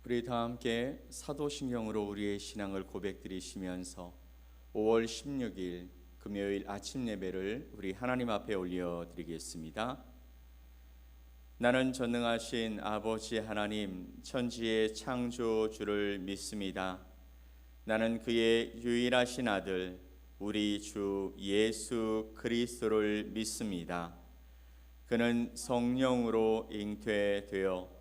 우리 다 함께 사도신경으로 우리의 신앙을 고백드리시면서 5월 16일 금요일 아침 예배를 우리 하나님 앞에 올려드리겠습니다. 나는 전능하신 아버지 하나님 천지의 창조주를 믿습니다. 나는 그의 유일하신 아들 우리 주 예수 그리스도를 믿습니다. 그는 성령으로 잉태되어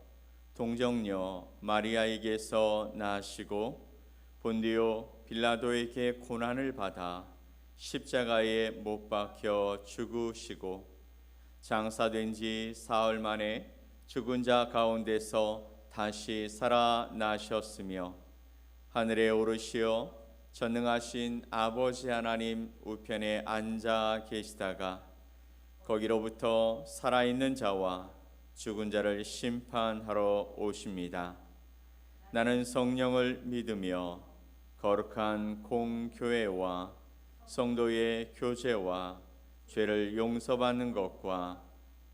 동정녀 마리아에게서 나시고 본디오 빌라도에게 고난을 받아 십자가에 못 박혀 죽으시고 장사된 지 사흘 만에 죽은 자 가운데서 다시 살아나셨으며 하늘에 오르시어 전능하신 아버지 하나님 우편에 앉아 계시다가 거기로부터 살아있는 자와 죽은 자를 심판하러 오십니다. 나는 성령을 믿으며 거룩한 공교회와 성도의 교제와 죄를 용서받는 것과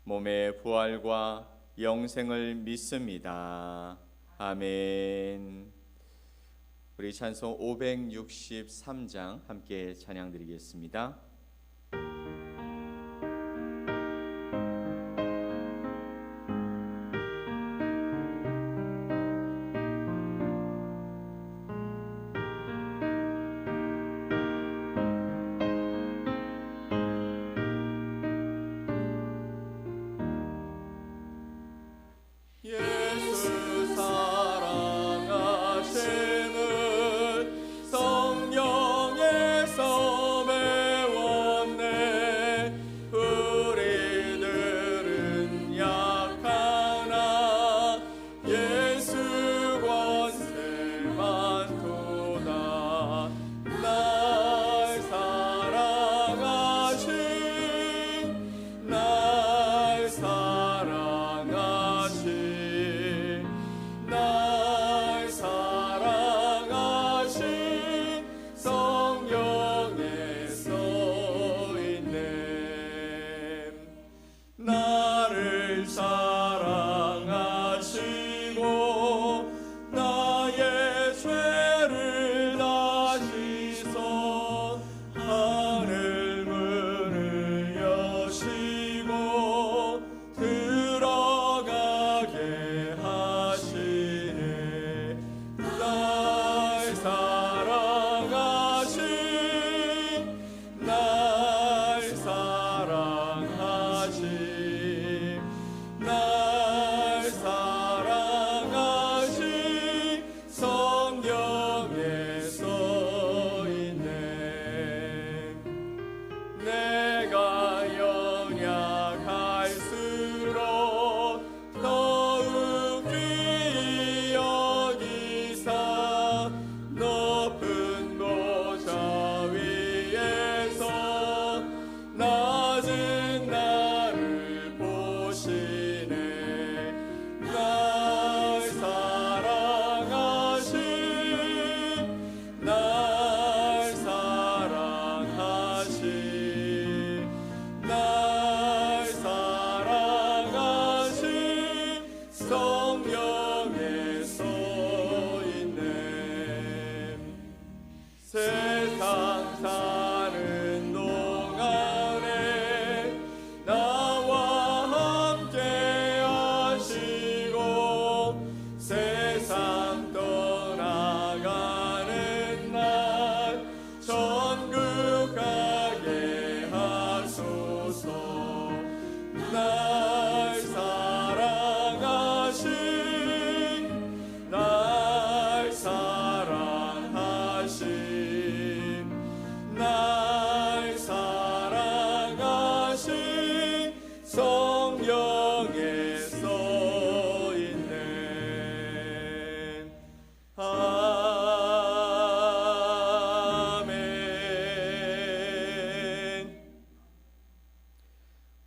몸의 부활과 영생을 믿습니다. 아멘. 우리 찬송 563장 함께 찬양드리겠습니다.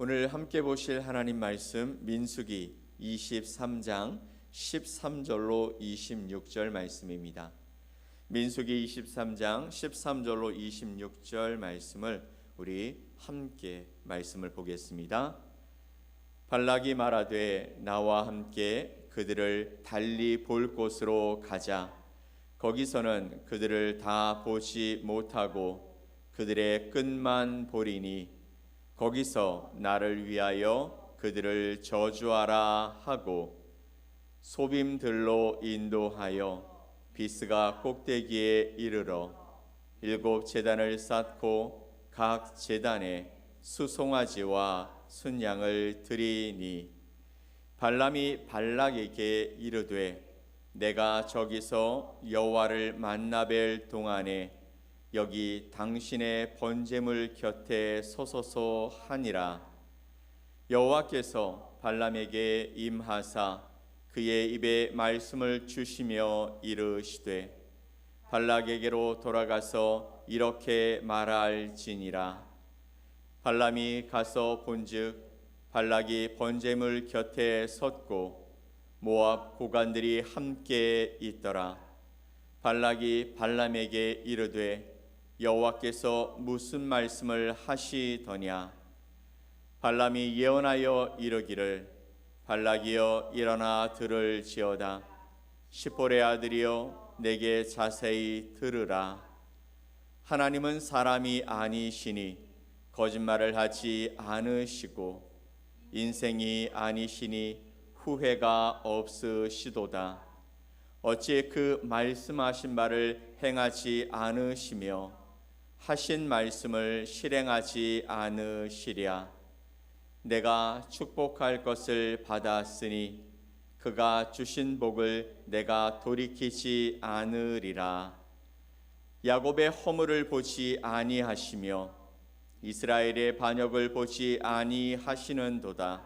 오늘 함께 보실 하나님 말씀 민수기 23장 13절로 26절 말씀입니다. 민수기 23장 13절로 26절 말씀을 우리 함께 말씀을 보겠습니다. 발락이 말하되 나와 함께 그들을 달리 볼 곳으로 가자. 거기서는 그들을 다 보지 못하고 그들의 끝만 보리니 거기서 나를 위하여 그들을 저주하라 하고 소빔들로 인도하여 비스가 꼭대기에 이르러 7 제단을 쌓고 각 제단에 수송아지와 순양을 드리니 발람이 발락에게 이르되 내가 저기서 여호와를 만나 뵐 동안에 여기 당신의 번제물 곁에 서소서 하니라. 여호와께서 발람에게 임하사 그의 입에 말씀을 주시며 이르시되 발락에게로 돌아가서 이렇게 말할지니라. 발람이 가서 본즉 발락이 번제물 곁에 섰고 모압 고관들이 함께 있더라. 발락이 발람에게 이르되 여호와께서 무슨 말씀을 하시더냐. 발람이 예언하여 이르기를 발락이여 일어나 들을지어다. 시볼의 아들이여 내게 자세히 들으라. 하나님은 사람이 아니시니 거짓말을 하지 않으시고 인생이 아니시니 후회가 없으시도다. 어찌 그 말씀하신 바를 행하지 않으시며 하신 말씀을 실행하지 않으시랴. 내가 축복할 것을 받았으니 그가 주신 복을 내가 돌이키지 않으리라. 야곱의 허물을 보지 아니하시며 이스라엘의 반역을 보지 아니하시는도다.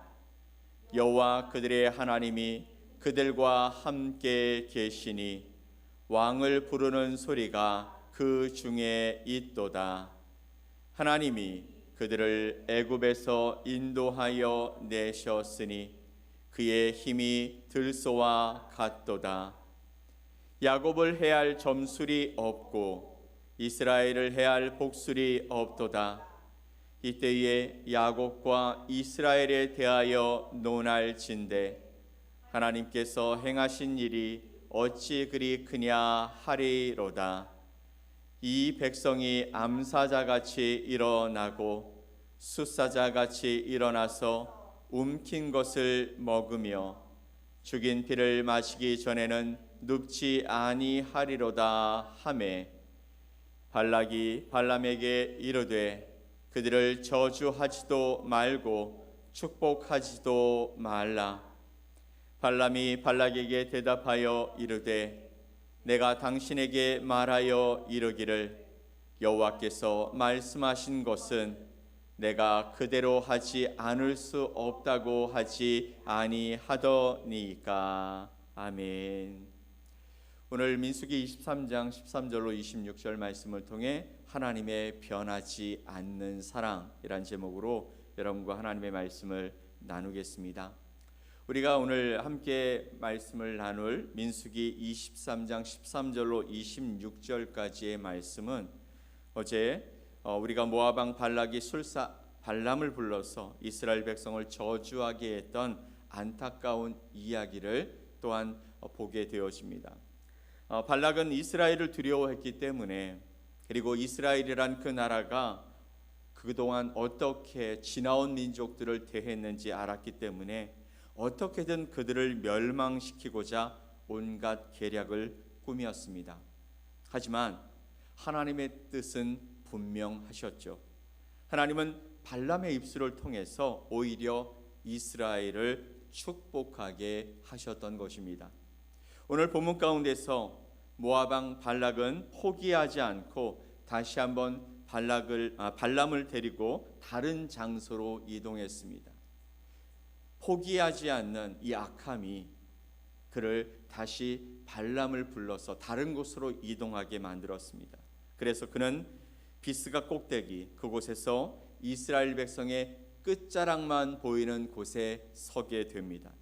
여호와 그들의 하나님이 그들과 함께 계시니 왕을 부르는 소리가 그 중에 있도다. 하나님이 그들을 애굽에서 인도하여 내셨으니 그의 힘이 들소와 같도다. 야곱을 해할 점술이 없고 이스라엘을 해할 복술이 없도다. 이때에 야곱과 이스라엘에 대하여 논할진대 하나님께서 행하신 일이 어찌 그리 크냐 하리로다. 이 백성이 암사자같이 일어나고 숫사자같이 일어나서 움킨 것을 먹으며 죽인 피를 마시기 전에는 눕지 아니하리로다 하매 발락이 발람에게 이르되 그들을 저주하지도 말고 축복하지도 말라. 발람이 발락에게 대답하여 이르되 내가 당신에게 말하여 이르기를 여호와께서 말씀하신 것은 내가 그대로 하지 않을 수 없다고 하지 아니하더니까. 아멘. 오늘 민수기 23장 13절로 26절 말씀을 통해 하나님의 변하지 않는 사랑이란 제목으로 여러분과 하나님의 말씀을 나누겠습니다. 우리가 오늘 함께 말씀을 나눌 민수기 23장 13절로 26절까지의 말씀은 어제 우리가 모압 왕 발락이 술사 발람을 불러서 이스라엘 백성을 저주하게 했던 안타까운 이야기를 또한 보게 되어집니다. 발락은 이스라엘을 두려워했기 때문에 그리고 이스라엘이란 그 나라가 그동안 어떻게 지나온 민족들을 대했는지 알았기 때문에 어떻게든 그들을 멸망시키고자 온갖 계략을 꾸몄습니다. 하지만 하나님의 뜻은 분명하셨죠. 하나님은 발람의 입술을 통해서 오히려 이스라엘을 축복하게 하셨던 것입니다. 오늘 본문 가운데서 모압 왕 발락은 포기하지 않고 다시 한번 발람을 데리고 다른 장소로 이동했습니다. 포기하지 않는 이 악함이 그를 다시 발람을 불러서 다른 곳으로 이동하게 만들었습니다. 그래서 그는 비스가 꼭대기 그곳에서 이스라엘 백성의 끝자락만 보이는 곳에 서게 됩니다.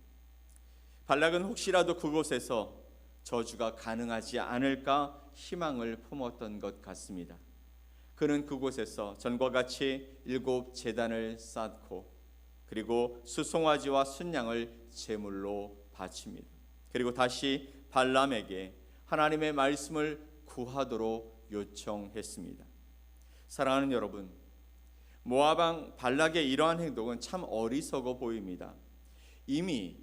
발락은 혹시라도 그곳에서 저주가 가능하지 않을까 희망을 품었던 것 같습니다. 그는 그곳에서 전과 같이 7 제단을 쌓고 그리고 수송아지와 순양을 제물로 바칩니다. 그리고 다시 발람에게 하나님의 말씀을 구하도록 요청했습니다. 사랑하는 여러분, 모압 왕 발락의 이러한 행동은 참 어리석어 보입니다. 이미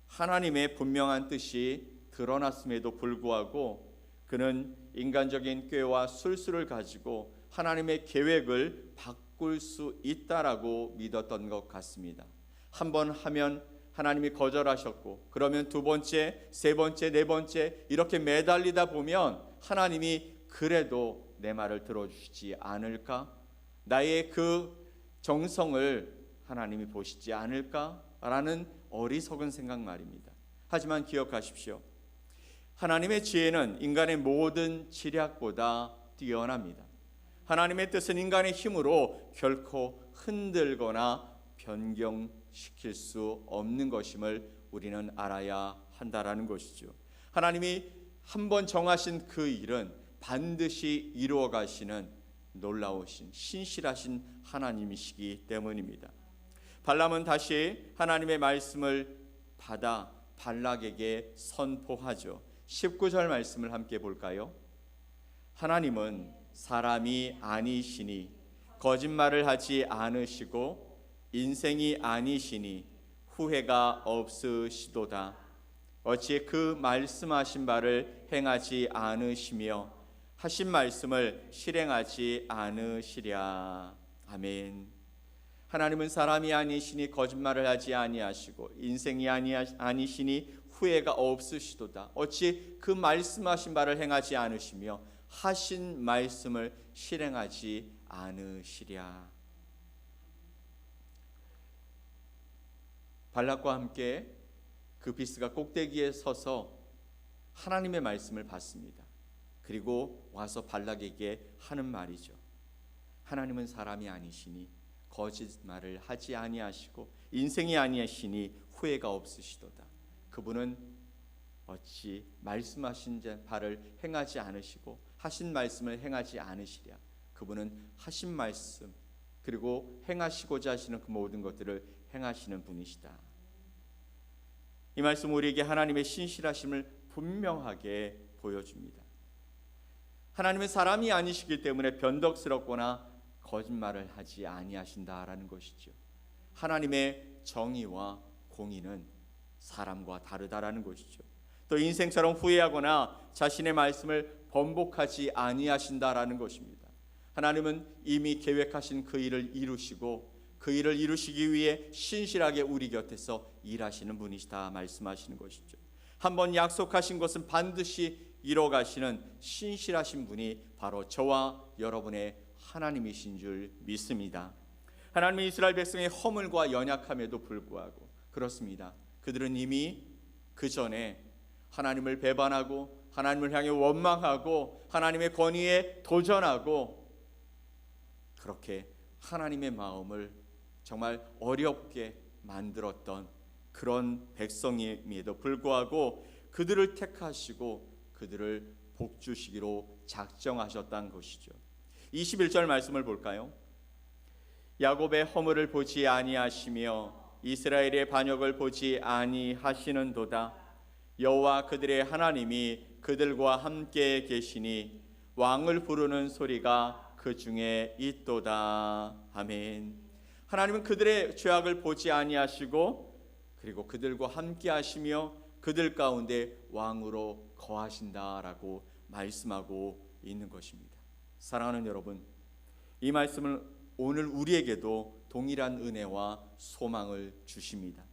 하나님의 분명한 뜻이 드러났음에도 불구하고 그는 인간적인 꾀와 술수를 가지고 하나님의 계획을 바꿀 수 있다라고 믿었던 것 같습니다. 한 번 하면 하나님이 거절하셨고, 그러면 두 번째, 세 번째, 네 번째 이렇게 매달리다 보면 하나님이 그래도 내 말을 들어주시지 않을까? 나의 그 정성을 하나님이 보시지 않을까라는 어리석은 생각 말입니다. 하지만 기억하십시오. 하나님의 지혜는 인간의 모든 지략보다 뛰어납니다. 하나님의 뜻은 인간의 힘으로 결코 흔들거나 변경시킬 수 없는 것임을 우리는 알아야 한다라는 것이죠. 하나님이 한번 정하신 그 일은 반드시 이루어 가시는 놀라우신 신실하신 하나님이시기 때문입니다. 발람은 다시 하나님의 말씀을 받아 발락에게 선포하죠. 19절 말씀을 함께 볼까요? 하나님은 사람이 아니시니 거짓말을 하지 않으시고 인생이 아니시니 후회가 없으시도다. 어찌 그 말씀하신 바를 행하지 않으시며 하신 말씀을 실행하지 않으시랴. 아멘. 하나님은 사람이 아니시니 거짓말을 하지 아니하시고 인생이 아니시니 후회가 없으시도다. 어찌 그 말씀하신 바를 행하지 않으시며 하신 말씀을 실행하지 않으시랴. 발락과 함께 그 비스가 꼭대기에 서서 하나님의 말씀을 받습니다. 그리고 와서 발락에게 하는 말이죠. 하나님은 사람이 아니시니 거짓말을 하지 아니하시고 인생이 아니시니 후회가 없으시도다. 그분은 어찌 말씀하신 바를 행하지 않으시고 하신 말씀을 행하지 않으시랴. 그분은 하신 말씀 그리고 행하시고자 하시는 그 모든 것들을 행하시는 분이시다. 이 말씀 우리에게 하나님의 신실하심을 분명하게 보여줍니다. 하나님은 사람이 아니시기 때문에 변덕스럽거나 거짓말을 하지 아니하신다라는 것이죠. 하나님의 정의와 공의는 사람과 다르다라는 것이죠. 또 인생처럼 후회하거나 자신의 말씀을 번복하지 아니하신다라는 것입니다. 하나님은 이미 계획하신 그 일을 이루시고 그 일을 이루시기 위해 신실하게 우리 곁에서 일하시는 분이시다 말씀하시는 것이죠. 한번 약속하신 것은 반드시 이뤄가시는 신실하신 분이 바로 저와 여러분의 하나님이신 줄 믿습니다. 하나님은 이스라엘 백성의 허물과 연약함에도 불구하고 그렇습니다. 그들은 이미 그 전에 하나님을 배반하고 하나님을 향해 원망하고 하나님의 권위에 도전하고 그렇게 하나님의 마음을 정말 어렵게 만들었던 그런 백성임에도 불구하고 그들을 택하시고 그들을 복주시기로 작정하셨다는 것이죠. 21절 말씀을 볼까요? 야곱의 허물을 보지 아니하시며 이스라엘의 반역을 보지 아니하시는도다. 여호와 그들의 하나님이 그들과 함께 계시니 왕을 부르는 소리가 그 중에 있도다. 아멘. 하나님은 그들의 죄악을 보지 아니하시고 그리고 그들과 함께 하시며 그들 가운데 왕으로 거하신다라고 말씀하고 있는 것입니다. 사랑하는 여러분, 이 말씀은 오늘 우리에게도 동일한 은혜와 소망을 주십니다.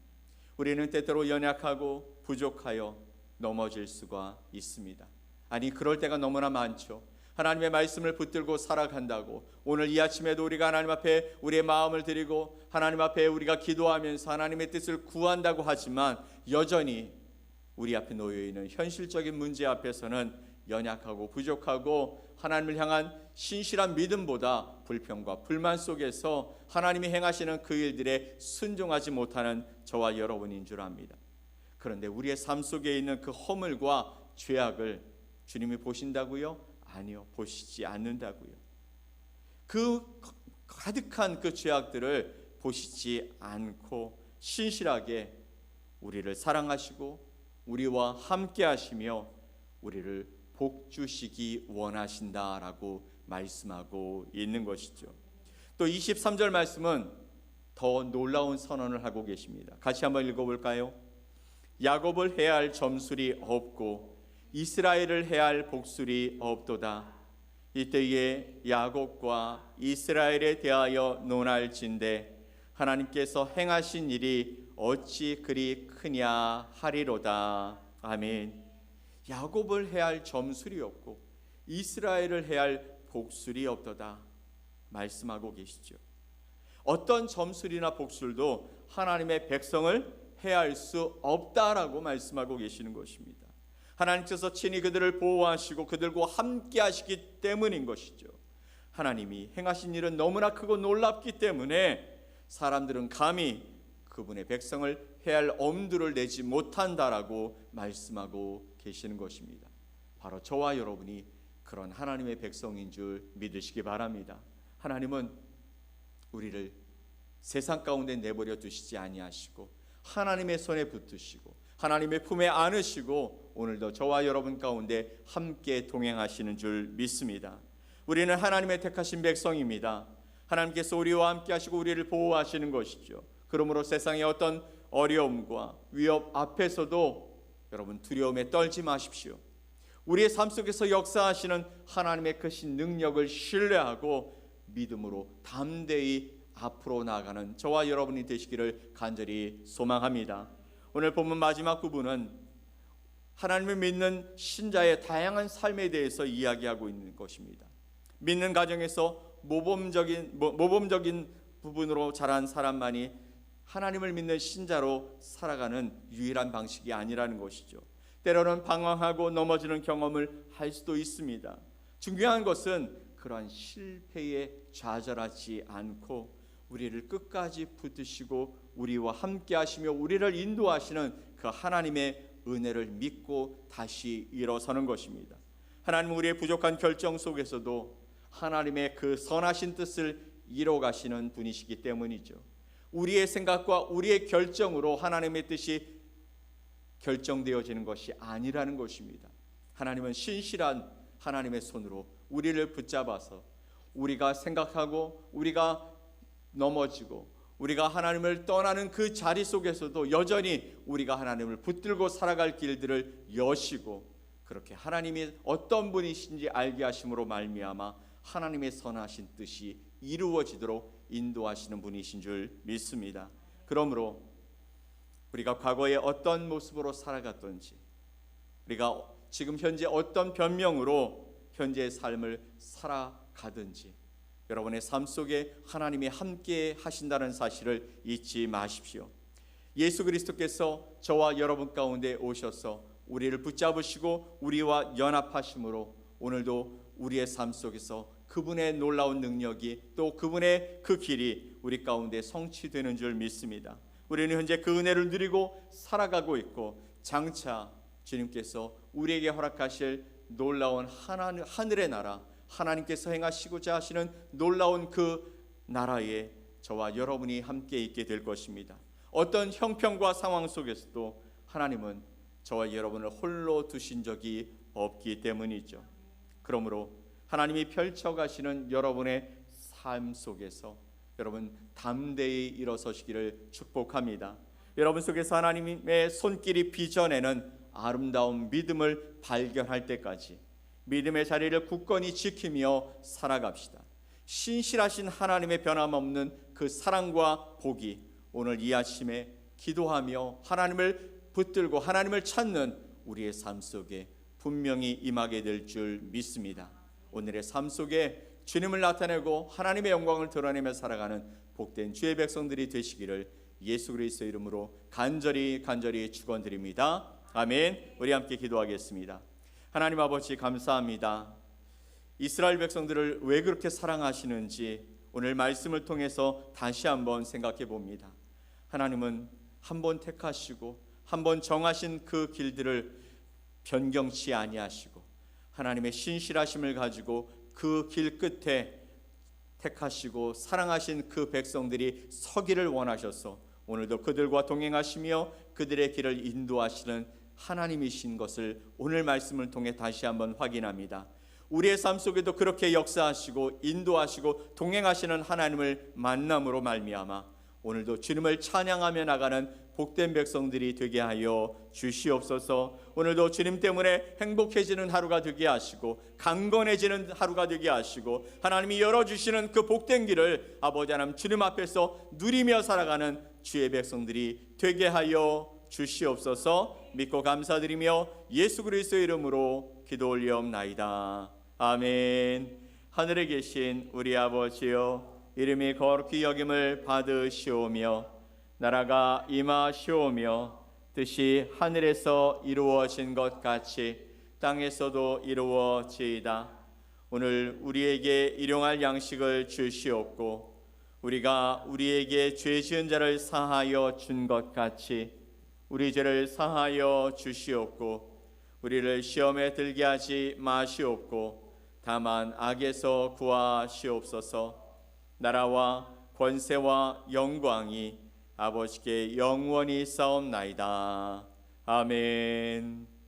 우리는 때때로 연약하고 부족하여 넘어질 수가 있습니다. 아니 그럴 때가 너무나 많죠. 하나님의 말씀을 붙들고 살아간다고 오늘 이 아침에도 우리가 하나님 앞에 우리의 마음을 드리고 하나님 앞에 우리가 기도하면서 하나님의 뜻을 구한다고 하지만 여전히 우리 앞에 놓여있는 현실적인 문제 앞에서는 연약하고 부족하고 하나님을 향한 신실한 믿음보다 불평과 불만 속에서 하나님이 행하시는 그 일들에 순종하지 못하는 저와 여러분인 줄 압니다. 그런데 우리의 삶 속에 있는 그 허물과 죄악을 주님이 보신다고요? 아니요, 보시지 않는다고요. 그 가득한 그 죄악들을 보시지 않고 신실하게 우리를 사랑하시고 우리와 함께 하시며 우리를 복주시기 원하신다라고 말씀하고 있는 것이죠. 또 23절 말씀은 더 놀라운 선언을 하고 계십니다. 같이 한번 읽어볼까요? 야곱을 해야 할 점술이 없고 이스라엘을 해야 할 복술이 없도다. 이때에 야곱과 이스라엘에 대하여 논할진대 하나님께서 행하신 일이 어찌 그리 크냐 하리로다. 아멘. 야곱을 해야 할 점술이 없고 이스라엘을 해야 할 복술이 없도다 말씀하고 계시죠. 어떤 점술이나 복술도 하나님의 백성을 해할 수 없다라고 말씀하고 계시는 것입니다. 하나님께서 친히 그들을 보호하시고 그들과 함께 하시기 때문인 것이죠. 하나님이 행하신 일은 너무나 크고 놀랍기 때문에 사람들은 감히 그분의 백성을 해할 엄두를 내지 못한다라고 말씀하고 계시는 것입니다. 바로 저와 여러분이 그런 하나님의 백성인 줄 믿으시기 바랍니다. 하나님은 우리를 세상 가운데 내버려 두시지 아니하시고 하나님의 손에 붙드시고 하나님의 품에 안으시고 오늘도 저와 여러분 가운데 함께 동행하시는 줄 믿습니다. 우리는 하나님의 택하신 백성입니다. 하나님께서 우리와 함께 하시고 우리를 보호하시는 것이죠. 그러므로 세상의 어떤 어려움과 위협 앞에서도 여러분 두려움에 떨지 마십시오. 우리의 삶 속에서 역사하시는 하나님의 크신 능력을 신뢰하고 믿음으로 담대히 앞으로 나아가는 저와 여러분이 되시기를 간절히 소망합니다. 오늘 본문 마지막 부분은 하나님을 믿는 신자의 다양한 삶에 대해서 이야기하고 있는 것입니다. 믿는 가정에서 모범적인 부분으로 자란 사람만이 하나님을 믿는 신자로 살아가는 유일한 방식이 아니라는 것이죠. 때로는 방황하고 넘어지는 경험을 할 수도 있습니다. 중요한 것은 그러한 실패에 좌절하지 않고 우리를 끝까지 붙드시고 우리와 함께 하시며 우리를 인도하시는 그 하나님의 은혜를 믿고 다시 일어서는 것입니다. 하나님은 우리의 부족한 결정 속에서도 하나님의 그 선하신 뜻을 이뤄가시는 분이시기 때문이죠. 우리의 생각과 우리의 결정으로 하나님의 뜻이 결정되어지는 것이 아니라는 것입니다. 하나님은 신실한 하나님의 손으로 우리를 붙잡아서 우리가 생각하고 우리가 넘어지고 우리가 하나님을 떠나는 그 자리 속에서도 여전히 우리가 하나님을 붙들고 살아갈 길들을 여시고 그렇게 하나님이 어떤 분이신지 알게 하심으로 말미암아 하나님의 선하신 뜻이 이루어지도록 인도하시는 분이신 줄 믿습니다. 그러므로 우리가 과거에 어떤 모습으로 살아갔던지 우리가 지금 현재 어떤 변명으로 현재의 삶을 살아가든지 여러분의 삶 속에 하나님이 함께 하신다는 사실을 잊지 마십시오. 예수 그리스도께서 저와 여러분 가운데 오셔서 우리를 붙잡으시고 우리와 연합하심으로 오늘도 우리의 삶 속에서 그분의 놀라운 능력이 또 그분의 그 길이 우리 가운데 성취되는 줄 믿습니다. 우리는 현재 그 은혜를 누리고 살아가고 있고 장차 주님께서 우리에게 허락하실 놀라운 하늘의 나라 하나님께서 행하시고자 하시는 놀라운 그 나라에 저와 여러분이 함께 있게 될 것입니다. 어떤 형편과 상황 속에서도 하나님은 저와 여러분을 홀로 두신 적이 없기 때문이죠. 그러므로 하나님이 펼쳐가시는 여러분의 삶 속에서 여러분 담대히 일어서시기를 축복합니다. 여러분 속에서 하나님의 손길이 빚어내는 아름다운 믿음을 발견할 때까지 믿음의 자리를 굳건히 지키며 살아갑시다. 신실하신 하나님의 변함없는 그 사랑과 복이 오늘 이 아침에 기도하며 하나님을 붙들고 하나님을 찾는 우리의 삶 속에 분명히 임하게 될 줄 믿습니다. 오늘의 삶 속에 주님을 나타내고 하나님의 영광을 드러내며 살아가는 복된 주의 백성들이 되시기를 예수 그리스도의 이름으로 간절히 축원드립니다. 아멘. 우리 함께 기도하겠습니다. 하나님 아버지 감사합니다. 이스라엘 백성들을 왜 그렇게 사랑하시는지 오늘 말씀을 통해서 다시 한번 생각해 봅니다. 하나님은 한번 택하시고 한번 정하신 그 길들을 변경치 아니하시고 하나님의 신실하심을 가지고 그 길 끝에 택하시고 사랑하신 그 백성들이 서기를 원하셔서 오늘도 그들과 동행하시며 그들의 길을 인도하시는 하나님이신 것을 오늘 말씀을 통해 다시 한번 확인합니다. 우리의 삶 속에도 그렇게 역사하시고 인도하시고 동행하시는 하나님을 만남으로 말미암아 오늘도 주님을 찬양하며 나가는 복된 백성들이 되게 하여 주시옵소서. 오늘도 주님 때문에 행복해지는 하루가 되게 하시고 강건해지는 하루가 되게 하시고 하나님이 열어주시는 그 복된 길을 아버지 하나님 주님 앞에서 누리며 살아가는 주의 백성들이 되게 하여 주시옵소서. 믿고 감사드리며 예수 그리스도의 이름으로 기도 올리옵나이다. 아멘. 하늘에 계신 우리 아버지여, 이름이 거룩히 여김을 받으시오며 나라가 임하시오며 뜻이 하늘에서 이루어진 것 같이 땅에서도 이루어지이다. 오늘 우리에게 일용할 양식을 주시옵고 우리가 우리에게 죄 지은 자를 사하여 준 것 같이 우리 죄를 사하여 주시옵고 우리를 시험에 들게 하지 마시옵고 다만 악에서 구하시옵소서. 나라와 권세와 영광이 아버지께 영원히 싸움나이다. 아멘.